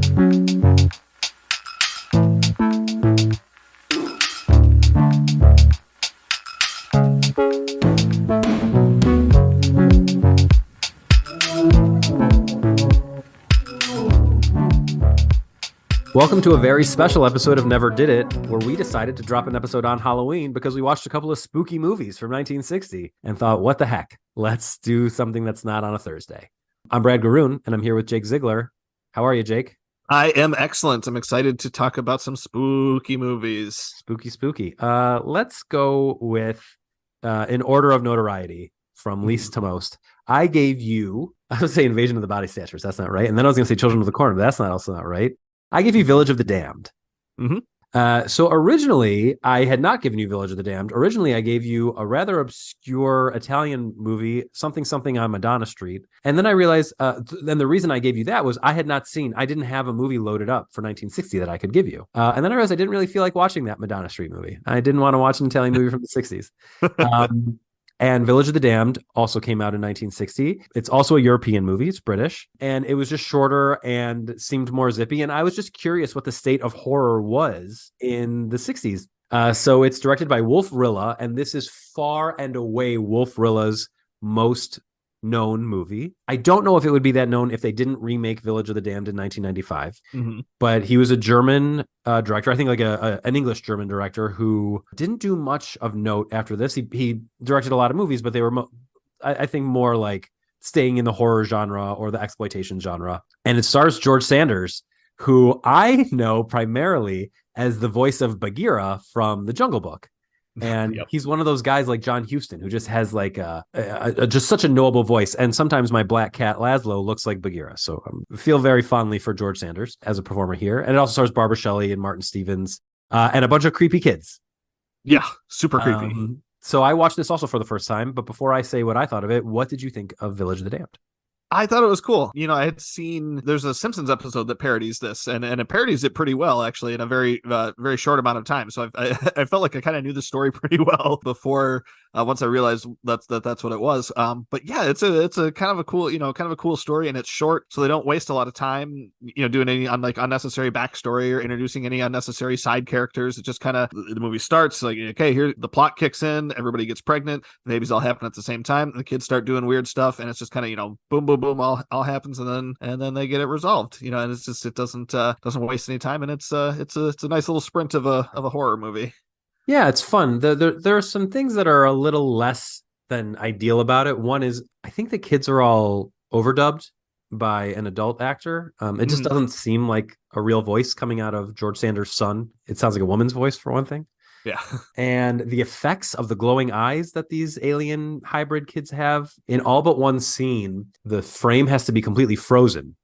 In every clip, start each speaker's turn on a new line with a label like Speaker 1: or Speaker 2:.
Speaker 1: Welcome to a very special episode of Never Did It, where we decided to drop an episode on Halloween because we watched a couple of spooky movies from 1960 and thought, what the heck? Let's do something that's not on a Thursday. I'm Brad Garoon, and I'm here with Jake Ziegler. How are you, Jake?
Speaker 2: I am excellent. I'm excited to talk about some spooky movies.
Speaker 1: Spooky. Let's go with, in order of notoriety, from least to most. I gave you, I was going to say Invasion of the Body Snatchers. That's not right. And then I was going to say Children of the Corn, but that's also not right. I gave you Village of the Damned. So originally, I had not given you Village of the Damned. Originally, I gave you a rather obscure Italian movie, something on Madonna Street. And then I realized, then the reason I gave you that was I didn't have a movie loaded up for 1960 that I could give you. And then I realized I didn't really feel like watching that Madonna Street movie. I didn't want to watch an Italian movie from the 60s. And Village of the Damned also came out in 1960. It's also a European movie. It's British. And it was just shorter and seemed more zippy. And I was just curious what the state of horror was in the 60s. So it's directed by Wolf Rilla. And this is far and away Wolf Rilla's most known movie. I don't know if it would be that known if they didn't remake Village of the Damned in 1995. But he was a German director, I think like an English German director who didn't do much of note after this. He directed a lot of movies, but they were I think more like staying in the horror genre or the exploitation genre. And it stars George Sanders, who I know primarily as the voice of Bagheera from The Jungle Book. And he's one of those guys like John Huston who just has like just such a knowable voice. And sometimes my black cat Laszlo looks like Bagheera. So I feel very fondly for George Sanders as a performer here. And it also stars Barbara Shelley and Martin Stevens and a bunch of creepy kids.
Speaker 2: Yeah, super creepy.
Speaker 1: So I watched this also for the first time. But before I say what I thought of it, what did you think of Village of the Damned?
Speaker 2: I thought it was cool. You know, I had seen there's a Simpsons episode that parodies this, and it parodies it pretty well, actually, in a very short amount of time. So I felt like I kind of knew the story pretty well before once I realized that's what it was. But yeah, it's a kind of a cool story, and it's short, so they don't waste a lot of time, doing any unnecessary backstory or introducing any unnecessary side characters. It just kind of the movie starts like, okay, here the plot kicks in, everybody gets pregnant, the babies all happen at the same time, the kids start doing weird stuff, and it's just kind of boom boom boom all happens, and then they get it resolved, and it's just it doesn't waste any time, and it's a nice little sprint of a horror movie.
Speaker 1: Yeah, it's fun. There are some things that are a little less than ideal about it. One is I think the kids are all overdubbed by an adult actor. It just doesn't seem like a real voice coming out of George Sanders' son. It sounds like a woman's voice for one thing.
Speaker 2: Yeah.
Speaker 1: And the effects of the glowing eyes that these alien hybrid kids have in all but one scene, the frame has to be completely frozen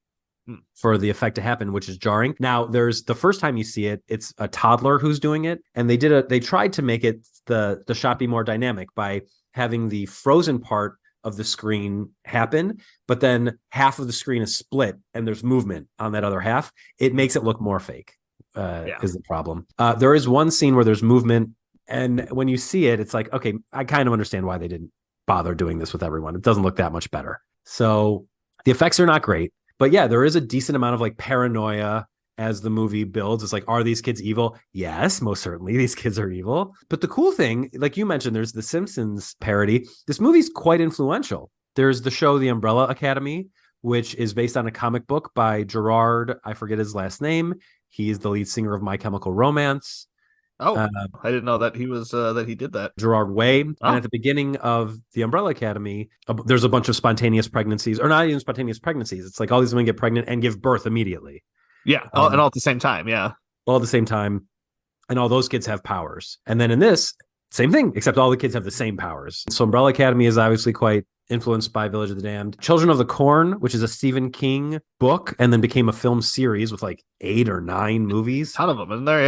Speaker 1: for the effect to happen, which is jarring. Now, there's the first time you see it, it's a toddler who's doing it. And they tried to make it the shot be more dynamic by having the frozen part of the screen happen, but then half of the screen is split and there's movement on that other half. It makes it look more fake. Is the problem. There is one scene where there's movement, and when you see it, it's like, okay, I kind of understand why they didn't bother doing this with everyone. It doesn't look that much better. So the effects are not great, but yeah, there is a decent amount of like paranoia as the movie builds. It's like, are these kids evil? Yes, most certainly these kids are evil. But the cool thing, like you mentioned, there's the Simpsons parody. This movie's quite influential. There's the show The Umbrella Academy, which is based on a comic book by Gerard, I forget his last name. He's the lead singer of My Chemical Romance.
Speaker 2: Oh, I didn't know that he was that he did that.
Speaker 1: Gerard Way. Oh. And at the beginning of The Umbrella Academy, there's a bunch of spontaneous pregnancies, or not even spontaneous pregnancies. It's like all these women get pregnant and give birth immediately.
Speaker 2: Yeah, and all at the same time. Yeah,
Speaker 1: all at the same time, and all those kids have powers. And then in this, same thing, except all the kids have the same powers. So Umbrella Academy is obviously quite influenced by Village of the Damned. Children of the Corn, which is a Stephen King book and then became a film series with like 8 or 9 movies.
Speaker 2: A ton of them in there,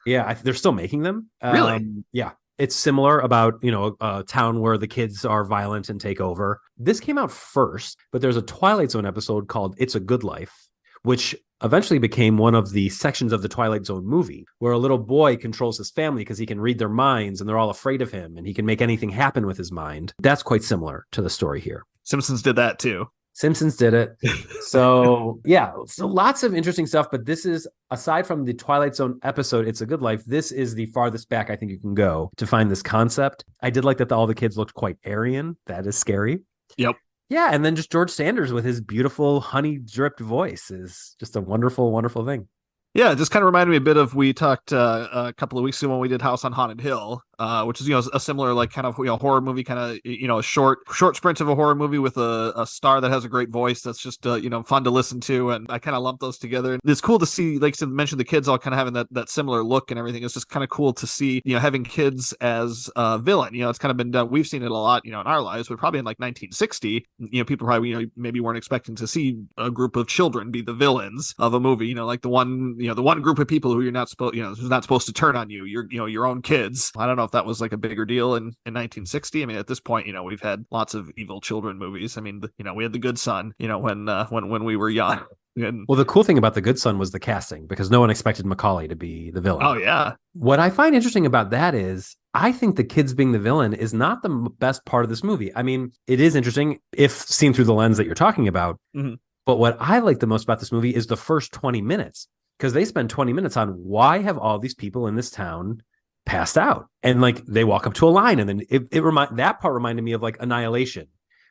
Speaker 1: yeah. They're still making them.
Speaker 2: Really?
Speaker 1: Yeah. It's similar about, a town where the kids are violent and take over. This came out first, but there's a Twilight Zone episode called It's a Good Life, which eventually became one of the sections of the Twilight Zone movie, where a little boy controls his family because he can read their minds and they're all afraid of him and he can make anything happen with his mind. That's quite similar to the story here.
Speaker 2: Simpsons did that too.
Speaker 1: Simpsons did it. So yeah, so lots of interesting stuff. But this is, aside from the Twilight Zone episode, It's a Good Life, this is the farthest back I think you can go to find this concept. I did like that all the kids looked quite Aryan. That is scary.
Speaker 2: Yep.
Speaker 1: Yeah, and then just George Sanders with his beautiful honey dripped voice is just a wonderful, wonderful thing.
Speaker 2: Yeah, it just kind of reminded me a bit of, we talked a couple of weeks ago when we did House on Haunted Hill, which is, a similar like kind of, horror movie, kind of, a short sprint of a horror movie with a star that has a great voice that's just fun to listen to, and I kind of lump those together. And it's cool to see, like, to mention the kids all kind of having that similar look and everything. It's just kind of cool to see, having kids as a villain. It's kind of been done. We've seen it a lot, in our lives, but probably in like 1960, people probably maybe weren't expecting to see a group of children be the villains of a movie. Like the one group of people who you're not supposed, who's not supposed to turn on you, your own kids. I don't know if that was like a bigger deal in 1960. I mean, at this point, we've had lots of evil children movies. I mean, we had The Good Son, when we were young. And,
Speaker 1: well, the cool thing about The Good Son was the casting, because no one expected Macaulay to be the villain.
Speaker 2: Oh yeah.
Speaker 1: What I find interesting about that is, I think the kids being the villain is not the best part of this movie. I mean, it is interesting if seen through the lens that you're talking about.
Speaker 2: Mm-hmm.
Speaker 1: But what I like the most about this movie is the first 20 minutes. Because they spend 20 minutes on, why have all these people in this town passed out? And like, they walk up to a line, and then that part reminded me of like Annihilation,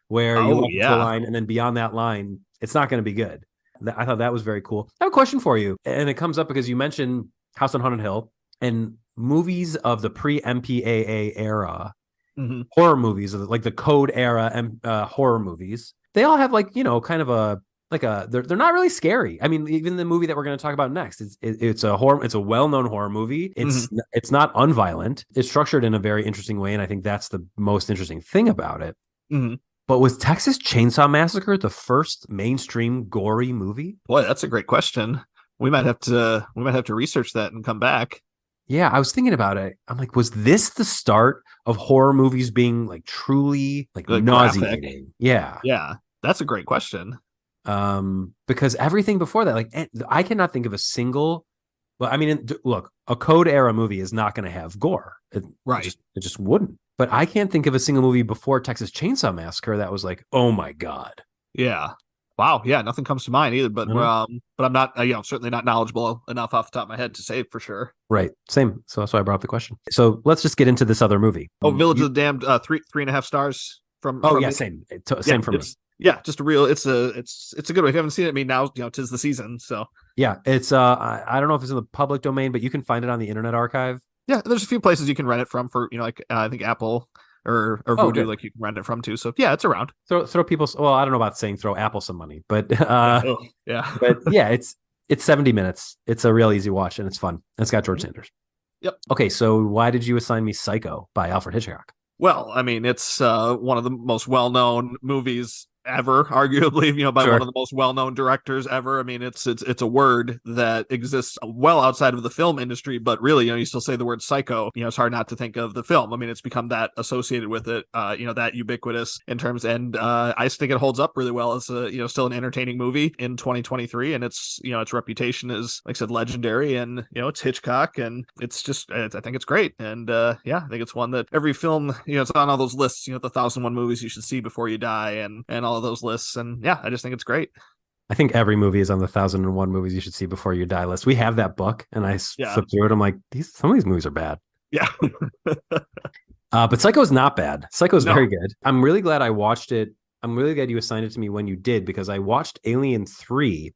Speaker 1: where you walk up to a line, and then beyond that line, it's not going to be good. I thought that was very cool. I have a question for you, and it comes up because you mentioned House on Haunted Hill, and movies of the pre-MPAA era,
Speaker 2: mm-hmm.
Speaker 1: horror movies, like the Code era horror movies, they all have like, kind of a, they're not really scary. I mean, even the movie that we're going to talk about next, it's a horror. It's a well-known horror movie. It's not unviolent. It's structured in a very interesting way, and I think that's the most interesting thing about it.
Speaker 2: Mm-hmm.
Speaker 1: But was Texas Chainsaw Massacre the first mainstream gory movie?
Speaker 2: Boy, that's a great question. We might have to research that and come back.
Speaker 1: Yeah, I was thinking about it. I'm like, was this the start of horror movies being like truly like nauseating?
Speaker 2: Yeah, that's a great question.
Speaker 1: Because everything before that, like, I cannot think of a single. Well, I mean, look, a Code era movie is not going to have gore,
Speaker 2: right?
Speaker 1: It just wouldn't. But I can't think of a single movie before Texas Chainsaw Massacre that was like, oh my god.
Speaker 2: Yeah. Wow. Yeah. Nothing comes to mind either. But but I'm not, certainly not knowledgeable enough off the top of my head to say it for sure.
Speaker 1: Right. Same. So that's why I brought up the question. So let's just get into this other movie.
Speaker 2: Oh, Village of the Damned, 3.5 stars from.
Speaker 1: Oh yeah, same from me.
Speaker 2: Yeah, just a real. It's a good one. If you haven't seen it, I mean, now 'tis the season. So
Speaker 1: yeah, it's I don't know if it's in the public domain, but you can find it on the Internet Archive.
Speaker 2: Yeah, there's a few places you can rent it from for like I think Apple or Vudu, like you can rent it from too. So yeah, it's around.
Speaker 1: Throw people. Well, I don't know about saying throw Apple some money, but
Speaker 2: yeah,
Speaker 1: but yeah, it's 70 minutes. It's a real easy watch, and it's fun. And it's got George Sanders.
Speaker 2: Yep.
Speaker 1: Okay, so why did you assign me Psycho by Alfred Hitchcock?
Speaker 2: Well, I mean, it's one of the most well-known movies ever, arguably, by one of the most well-known directors ever. I mean, it's a word that exists well outside of the film industry, but really, you still say the word psycho, it's hard not to think of the film. I mean, it's become that associated with it, that ubiquitous in terms, and I think it holds up really well as a, still an entertaining movie in 2023, and its reputation is, like I said, legendary, and it's Hitchcock, and it's just, I think it's great, and I think it's one that every film, it's on all those lists, the 1,001 movies you should see before you die, and all of those lists, and I just think it's great.
Speaker 1: I think every movie is on the 1,001 movies you should see before you die list. We have that book, and I flipped through it. I'm like, some of these movies are bad.
Speaker 2: Yeah.
Speaker 1: But Psycho is not bad. Psycho is very good. I'm really glad I watched it. I'm really glad you assigned it to me when you did, because I watched Alien 3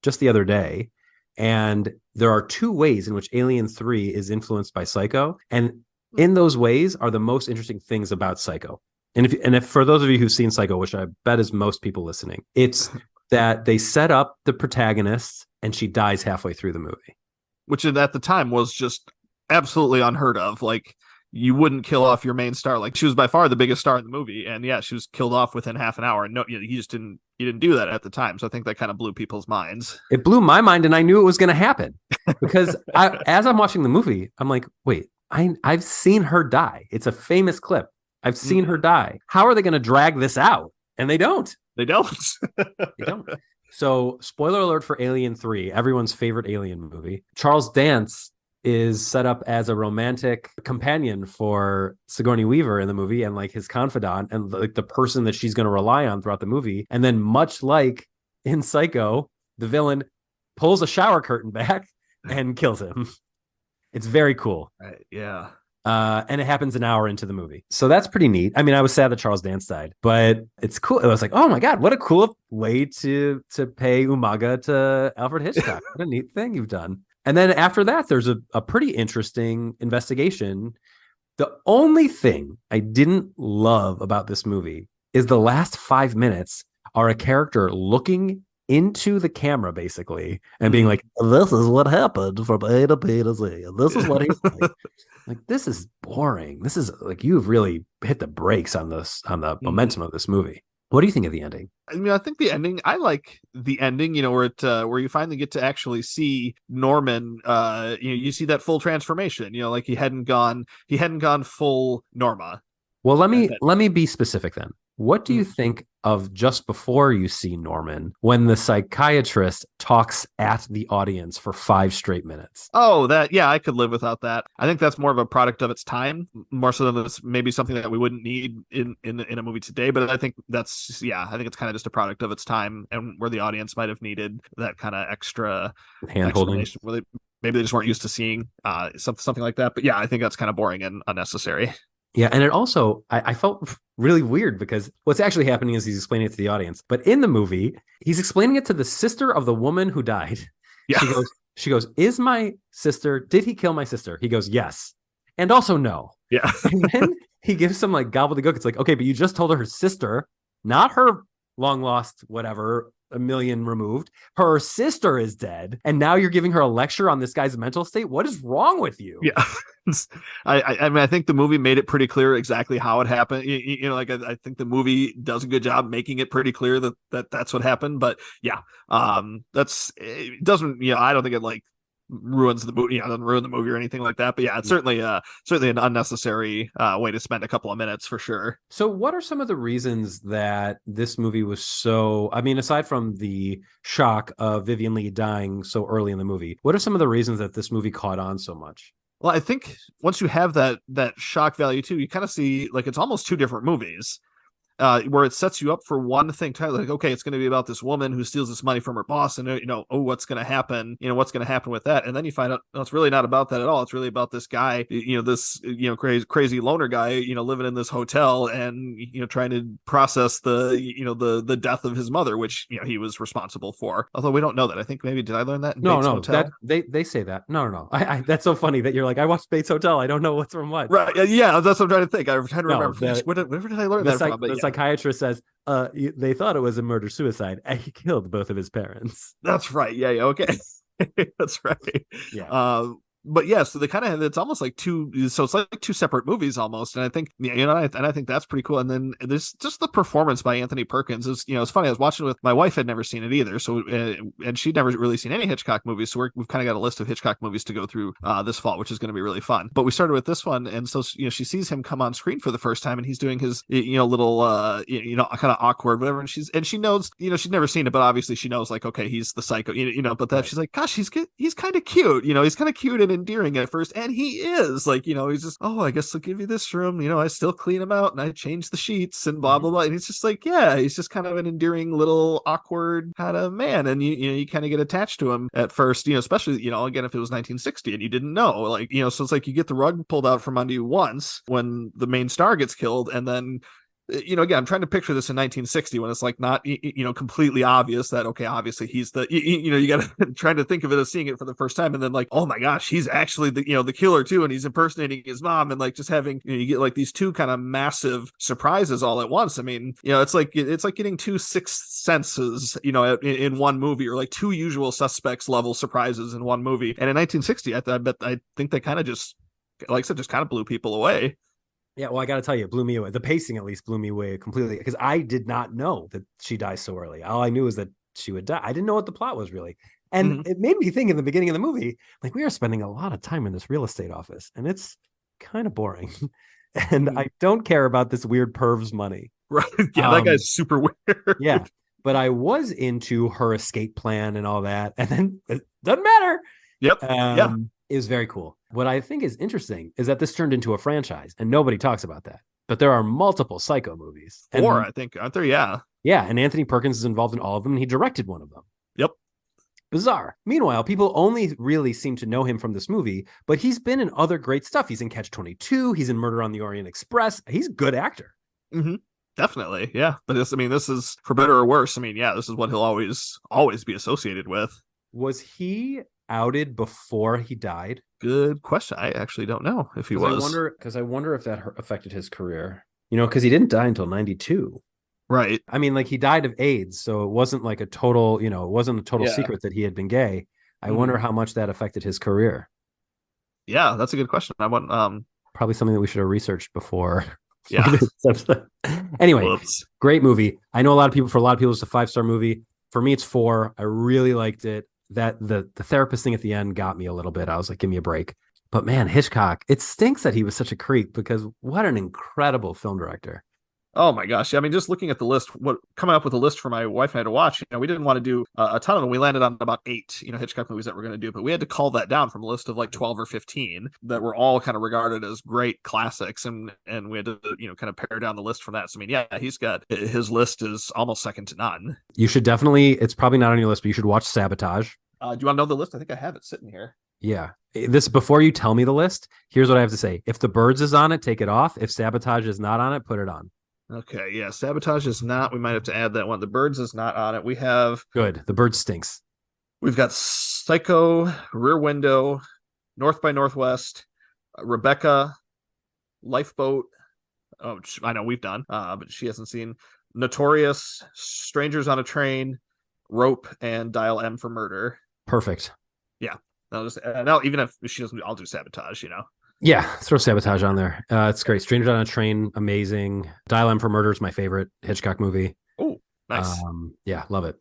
Speaker 1: just the other day, and there are two ways in which Alien 3 is influenced by Psycho, and in those ways are the most interesting things about Psycho. And if for those of you who've seen Psycho, which I bet is most people listening, it's that they set up the protagonist and she dies halfway through the movie,
Speaker 2: which at the time was just absolutely unheard of. Like, you wouldn't kill off your main star. Like, she was by far the biggest star in the movie, and she was killed off within half an hour. And no, you didn't do that at the time. So I think that kind of blew people's minds.
Speaker 1: It blew my mind, and I knew it was going to happen because as I'm watching the movie, I'm like, wait, I've seen her die. It's a famous clip. I've seen her die. How are they going to drag this out? And they don't.
Speaker 2: They don't.
Speaker 1: They don't. So, spoiler alert for Alien 3, everyone's favorite Alien movie. Charles Dance is set up as a romantic companion for Sigourney Weaver in the movie, and like his confidant, and like the person that she's going to rely on throughout the movie. And then, much like in Psycho, the villain pulls a shower curtain back and kills him. It's very cool.
Speaker 2: Right. Yeah.
Speaker 1: And it happens an hour into the movie. So that's pretty neat. I mean, I was sad that Charles Dance died, but it's cool. It was like, oh my God, what a cool way to pay Umaga to Alfred Hitchcock. What a neat thing you've done. And then after that, there's a pretty interesting investigation. The only thing I didn't love about this movie is the last 5 minutes are a character looking into the camera basically and being like, this is what happened from A to B to Z, and this is what he's like, this is boring. This is like, you've really hit the brakes on the momentum of this movie. What do you think of the ending?
Speaker 2: I mean, I think the ending, I like the ending, where you finally get to actually see Norman, you see that full transformation, like he hadn't gone full Norma.
Speaker 1: Well, let me be specific then. What do you think of just before you see Norman, when the psychiatrist talks at the audience for 5 straight minutes?
Speaker 2: Oh, I could live without that. I think that's more of a product of its time, more so than it's maybe something that we wouldn't need in a movie today. But I think I think it's kind of just a product of its time, and where the audience might have needed that kind of extra
Speaker 1: hand holding,
Speaker 2: where maybe they just weren't used to seeing something like that. But yeah, I think that's kind of boring and unnecessary.
Speaker 1: Yeah, and it also, I felt really weird because what's actually happening is he's explaining it to the audience. But in the movie, he's explaining it to the sister of the woman who died. Yeah. She goes, is my sister, did he kill my sister? He goes, yes. And also no.
Speaker 2: Yeah.
Speaker 1: And then he gives some like gobbledygook. It's like, okay, but you just told her sister, not her long lost, whatever, a million removed. Her sister is dead. And now you're giving her a lecture on this guy's mental state. What is wrong with you?
Speaker 2: Yeah. I mean, I think the movie made it pretty clear exactly how it happened. I think the movie does a good job making it pretty clear that that's what happened. But yeah, it doesn't, I don't think it like ruins the movie. It doesn't ruin the movie or anything like that. But yeah, it's certainly an unnecessary way to spend a couple of minutes for sure.
Speaker 1: So what are some of the reasons that this movie was so, I mean, aside from the shock of Vivien Leigh dying so early in the movie, what are some of the reasons that this movie caught on so much?
Speaker 2: Well, I think once you have that shock value too, you kind of see like it's almost 2 different movies. Where it sets you up for one thing, like, okay, it's going to be about this woman who steals this money from her boss, and what's going to happen? What's going to happen with that? And then you find out, no, it's really not about that at all. It's really about this guy, this crazy loner guy, living in this hotel and trying to process the death of his mother, which he was responsible for. Although we don't know that. I think maybe did I learn that in Bates Motel?
Speaker 1: They say that. No. I that's so funny that you're like, I watched Bates Hotel. I don't know what's from what.
Speaker 2: Right? Yeah, that's what I'm trying to think. I'm trying to remember. Where did I learn that from?
Speaker 1: But psychiatrist says they thought it was a murder-suicide, and he killed both of his parents.
Speaker 2: That's right. Yeah, okay. That's right.
Speaker 1: Yeah.
Speaker 2: But yeah, so they kind of, it's almost like it's like 2 separate movies almost. And I think, I think that's pretty cool. And then there's just the performance by Anthony Perkins is, it's funny. I was watching it with my wife, had never seen it either. So, and she'd never really seen any Hitchcock movies. So we've kind of got a list of Hitchcock movies to go through this fall, which is going to be really fun. But we started with this one. And so, she sees him come on screen for the first time and he's doing his, little, kind of awkward, whatever. And she knows, she's never seen it, but obviously she knows like, okay, he's the psycho, but that she's like, gosh, he's kind of cute, he's kind of cute and endearing at first, and he is like, he's just, oh, I guess I'll give you this room, I still clean him out and I change the sheets and blah blah blah, and he's just like, yeah, he's just kind of an endearing little awkward kind of man, and you kind of get attached to him at first, especially again if it was 1960 and you didn't know, like, so it's like you get the rug pulled out from under you once when the main star gets killed, and then again, I'm trying to picture this in 1960 when it's like not, completely obvious that, okay, obviously he's the, you got to trying to think of it as seeing it for the first time. And then like, oh my gosh, he's actually the, the killer too. And he's impersonating his mom, and like just having, you get like these 2 kind of massive surprises all at once. I mean, it's like getting 2 Sixth Senses, in one movie, or like 2 Usual Suspects level surprises in one movie. And in 1960, I think they kind of just, like I said, just kind of blew people away.
Speaker 1: Yeah, well, I got to tell you, it blew me away. The pacing at least blew me away completely, because I did not know that she dies so early. All I knew was that she would die. I didn't know what the plot was really. And it made me think in the beginning of the movie, like, we are spending a lot of time in this real estate office and it's kind of boring. And I don't care about this weird perv's money.
Speaker 2: Right. Yeah, that guy's super weird.
Speaker 1: Yeah. But I was into her escape plan and all that. And then it doesn't matter.
Speaker 2: Yep. Yeah.
Speaker 1: is very cool. What I think is interesting is that this turned into a franchise, and nobody talks about that. But there are multiple Psycho movies.
Speaker 2: 4,
Speaker 1: And
Speaker 2: I think, aren't there? Yeah.
Speaker 1: yeah, and Anthony Perkins is involved in all of them, and he directed one of them.
Speaker 2: Yep.
Speaker 1: Bizarre. Meanwhile, people only really seem to know him from this movie, but he's been in other great stuff. He's in Catch-22. He's in Murder on the Orient Express. He's a good actor.
Speaker 2: Mm-hmm. Definitely. Yeah. But this is for better or worse. I mean, yeah, this is what he'll always be associated with.
Speaker 1: Was he outed before he died?
Speaker 2: Good question. I actually don't know if he was.
Speaker 1: I wonder if that affected his career. Because he didn't die until 92.
Speaker 2: Right.
Speaker 1: I mean, like, he died of AIDS, so it wasn't like a total, it wasn't a total secret that he had been gay. I wonder how much that affected his career.
Speaker 2: Yeah, that's a good question. I want
Speaker 1: probably something that we should have researched before.
Speaker 2: Yeah.
Speaker 1: Anyway, great movie. I know for a lot of people, it's a 5-star movie. For me, it's 4. I really liked it. That the therapist thing at the end got me a little bit. I was like, give me a break. But man, Hitchcock, it stinks that he was such a creep, because what an incredible film director.
Speaker 2: Oh my gosh. I mean, just looking at the list, coming up with a list for my wife and I to watch, we didn't want to do a ton of them. We landed on about 8, Hitchcock movies that we're going to do, but we had to call that down from a list of like 12 or 15 that were all kind of regarded as great classics. And we had to, kind of pare down the list from that. So, I mean, yeah, his list is almost second to none.
Speaker 1: You should definitely, it's probably not on your list, but you should watch Sabotage.
Speaker 2: Do you want to know the list? I think I have it sitting here.
Speaker 1: Yeah. Before you tell me the list, here's what I have to say. If The Birds is on it, take it off. If Sabotage is not on it, put it on.
Speaker 2: Okay, yeah, Sabotage is not. We might have to add that one. The Birds is not on it. We have...
Speaker 1: Good. The Bird stinks.
Speaker 2: We've got Psycho, Rear Window, North by Northwest, Rebecca, Lifeboat. Oh, I know we've done, but she hasn't seen. Notorious, Strangers on a Train, Rope, and Dial M for Murder.
Speaker 1: Perfect.
Speaker 2: Yeah. Now, even if she doesn't, I'll do Sabotage,
Speaker 1: Yeah, throw Sabotage on there. It's great. Strangers on a Train, amazing. Dial M for Murder is my favorite Hitchcock movie.
Speaker 2: Oh, nice.
Speaker 1: Yeah, love it.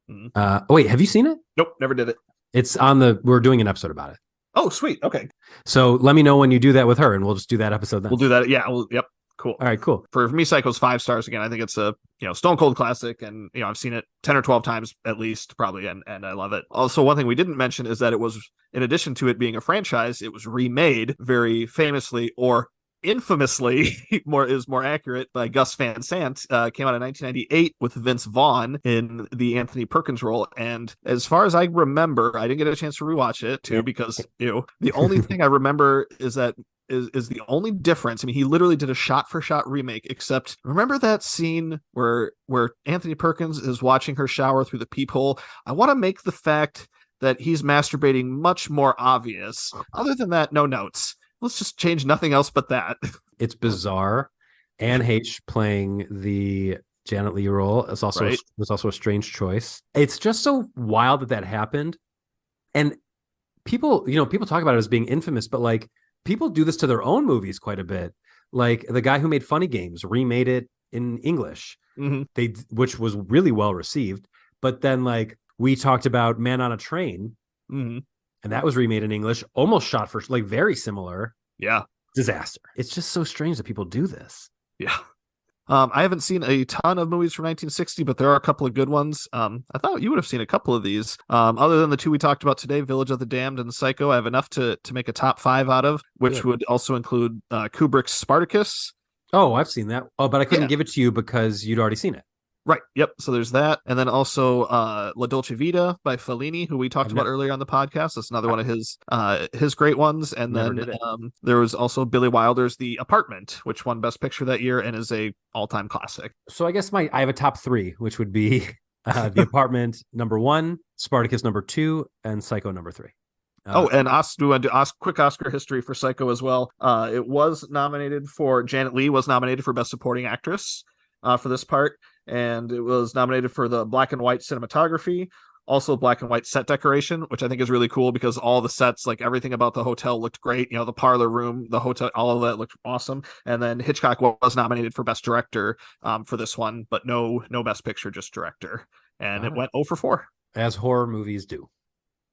Speaker 1: Mm-hmm. Wait, have you seen it?
Speaker 2: Nope, never did it.
Speaker 1: It's we're doing an episode about it.
Speaker 2: Oh, sweet. Okay.
Speaker 1: So let me know when you do that with her, and we'll just do that episode then.
Speaker 2: We'll do that. Yeah. Yep. Cool.
Speaker 1: All right, cool.
Speaker 2: For me, Psycho's 5 stars again. I think it's a stone cold classic, and I've seen it 10 or 12 times at least, probably, and I love it. Also, one thing we didn't mention is that it was, in addition to it being a franchise, it was remade very famously, or infamously, more accurate, by Gus Van Sant. Came out in 1998 with Vince Vaughn in the Anthony Perkins role, and as far as I remember, I didn't get a chance to rewatch it too, because the only thing I remember is that is the only difference. I mean, he literally did a shot-for-shot remake, except remember that scene where Anthony Perkins is watching her shower through the peephole? I want to make the fact that he's masturbating much more obvious. Other than that, no notes. Let's just change nothing else but that.
Speaker 1: It's bizarre. Anne H playing the Janet Leigh role was also a strange choice. It's just so wild that happened. And people talk about it as being infamous, but like, people do this to their own movies quite a bit. Like the guy who made Funny Games remade it in English, which was really well received. But then, like, we talked about Man on a Train, and that was remade in English, almost shot for, like, very similar.
Speaker 2: Yeah.
Speaker 1: Disaster. It's just so strange that people do this.
Speaker 2: Yeah. I haven't seen a ton of movies from 1960, but there are a couple of good ones. I thought you would have seen a couple of these. Other than the 2 we talked about today, Village of the Damned and Psycho, I have enough to make a top 5 out of, which would also include Kubrick's Spartacus.
Speaker 1: Oh, I've seen that. Oh, but I couldn't give it to you because you'd already seen it.
Speaker 2: Right. Yep. So there's that. And then also La Dolce Vita by Fellini, who we talked about earlier on the podcast. That's another one of his great ones. And then there was also Billy Wilder's The Apartment, which won Best Picture that year and is a all-time classic.
Speaker 1: So I guess I have a top 3, which would be The Apartment number 1, Spartacus number 2, and Psycho number 3.
Speaker 2: And quick Oscar history for Psycho as well. Janet Leigh was nominated for Best Supporting Actress for this part, and it was nominated for the black and white cinematography, also black and white set decoration, which I think is really cool because all the sets, like everything about the hotel looked great. The parlor room, the hotel, all of that looked awesome. And then Hitchcock was nominated for Best Director for this one, but no Best Picture, just Director. And it went 0 for 4.
Speaker 1: As horror movies do.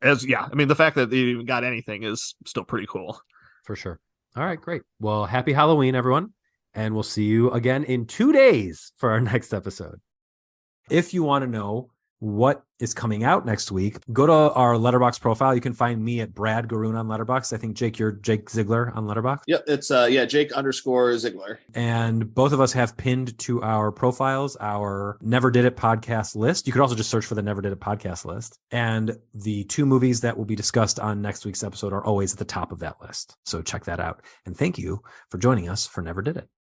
Speaker 2: I mean, the fact that they even got anything is still pretty cool.
Speaker 1: For sure. All right, great. Well, happy Halloween, everyone. And we'll see you again in 2 days for our next episode. If you want to know what is coming out next week, go to our Letterboxd profile. You can find me at Brad Garoon on Letterboxd. I think, Jake, you're Jake Ziegler on Letterboxd.
Speaker 3: Yep, it's Jake_Ziegler.
Speaker 1: And both of us have pinned to our profiles our Never Did It podcast list. You could also just search for the Never Did It podcast list. And the 2 movies that will be discussed on next week's episode are always at the top of that list. So check that out. And thank you for joining us for Never Did It.